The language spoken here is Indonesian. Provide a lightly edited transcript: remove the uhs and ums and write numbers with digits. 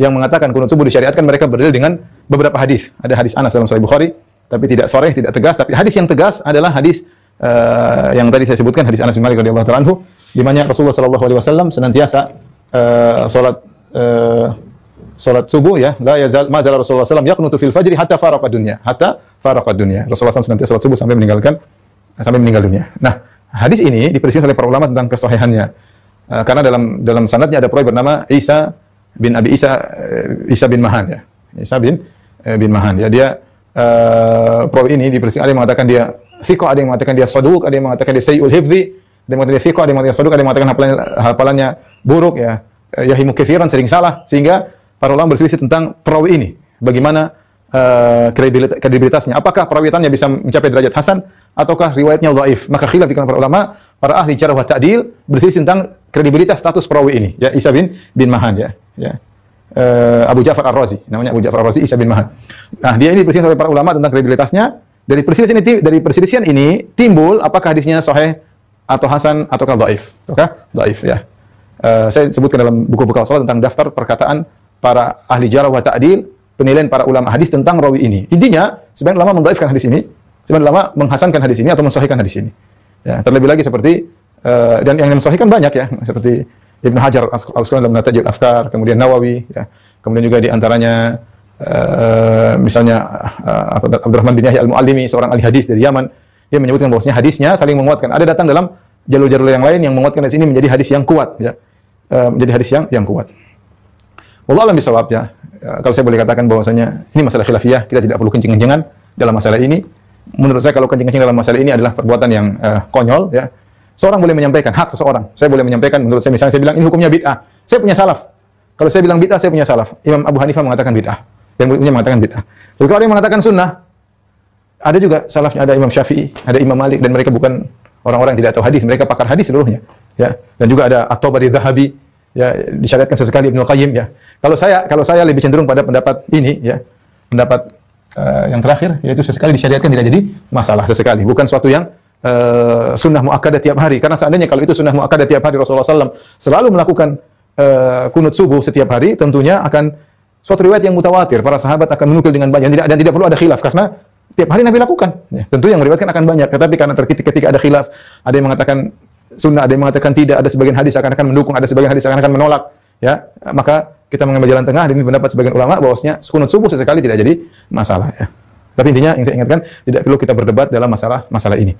yang mengatakan kunut subuh disyariatkan mereka berdalil dengan beberapa hadis. Ada hadis Anas dalam Sahih Bukhari, tapi tidak sharih, tidak tegas. Tapi hadis yang tegas adalah hadis yang tadi saya sebutkan, hadis Anas bin Malik radhiyallahu ta'ala anhu, di mana Rasulullah sallallahu alaihi wasallam senantiasa salat subuh ya, la yazal ma zala Rasulullah sallallahu yaqnutu fil fajri hatta faraqa dunya, Rasulullah SAW senantiasa salat subuh sampai meninggal dunia. Nah, hadis ini diperselisihkan oleh para ulama tentang kesahihannya. Karena dalam sanadnya ada perawi bernama Isa bin Mahan ya. Isa bin Mahan ya. Dia perawi ini diperselisihkan, ada yang mengatakan dia thiqah, ada yang mengatakan dia saduq, ada yang mengatakan dia sayyi'ul hifdzi, ada yang mengatakan dia thiqah, ada yang mengatakan saduq, ada yang mengatakan hafalannya buruk ya. Yahimu katsiran, sering salah, sehingga para ulama berselisih tentang perawi ini. Bagaimana kredibilitasnya? Apakah perawitannya bisa mencapai derajat hasan ataukah riwayatnya dhaif? Maka khilaf di kalangan para ulama, para ahli jarh wa ta'dil berselisih tentang kredibilitas status perawi ini. Ya, Isa bin Mahan ya. Abu Ja'far Ar-Razi, namanya Abu Ja'far Ar-Razi, Isa bin Mahan. Nah, dia ini berselisih oleh para ulama tentang kredibilitasnya. Dari perselisihan ini timbul apakah hadisnya sahih atau hasan ataukah dhaif? Dhaif ya. Saya sebutkan dalam buku bekal salat tentang daftar perkataan para ahli jarh wa ta'dil, penilaian para ulama hadis tentang rawi ini. Intinya, sebagian ulama mendhaifkan hadis ini, sebagian ulama menghasankan hadis ini atau mensahihkan hadis ini. Ya, terlebih lagi seperti dan yang mensahihkan banyak ya, seperti Ibnu Hajar Al-Asqalani dalam Natajul Afkar, kemudian Nawawi ya. Kemudian juga di antaranya misalnya Abdurrahman bin Yahya Al-Muallimi, seorang ahli hadis dari Yaman, dia menyebutkan bahwasanya hadisnya saling menguatkan. Ada datang dalam jalur-jalur yang lain yang menguatkan hadis ini menjadi hadis yang kuat ya. Menjadi hadis yang kuat. Wallahu a'lam bishawab ya. Kalau saya boleh katakan bahwasanya ini masalah khilafiyah, kita tidak perlu kencing-kencingan dalam masalah ini. Menurut saya kalau kencing-kencing dalam masalah ini adalah perbuatan yang konyol ya. Seorang boleh menyampaikan hak seseorang. Saya boleh menyampaikan menurut saya, misalnya saya bilang ini hukumnya bid'ah. Saya punya salaf. Kalau saya bilang bid'ah, saya punya salaf. Imam Abu Hanifah mengatakan bid'ah. Yang punya mengatakan bid'ah. Tapi kalau ada yang mengatakan sunnah, ada juga salafnya, ada Imam Syafi'i, ada Imam Malik, dan mereka bukan orang-orang yang tidak tahu hadis, mereka pakar hadis seluruhnya. Ya. Dan juga ada At-Tabari Dzahabi, ya, disyariatkan sesekali Ibnu Qayyim ya. Kalau saya lebih cenderung pada pendapat ini ya. Pendapat yang terakhir yaitu sesekali disyariatkan tidak jadi masalah, sesekali, bukan suatu yang sunnah muakkadah tiap hari. Karena seandainya kalau itu sunnah muakkadah tiap hari, Rasulullah SAW selalu melakukan kunut subuh setiap hari, tentunya akan suatu riwayat yang mutawatir. Para sahabat akan menukil dengan banyak dan tidak perlu ada khilaf karena tiap hari Nabi lakukan. Ya, tentu yang meriwayatkan akan banyak. Tetapi karena ketika ada khilaf, ada yang mengatakan sunnah, ada yang mengatakan tidak, ada sebagian hadis akan mendukung, ada sebagian hadis akan menolak. Ya, maka kita mengambil jalan tengah. Dan ini pendapat sebagian ulama bahwasanya kunut subuh sesekali tidak jadi masalah. Ya. Tapi intinya yang saya ingatkan, tidak perlu kita berdebat dalam masalah ini.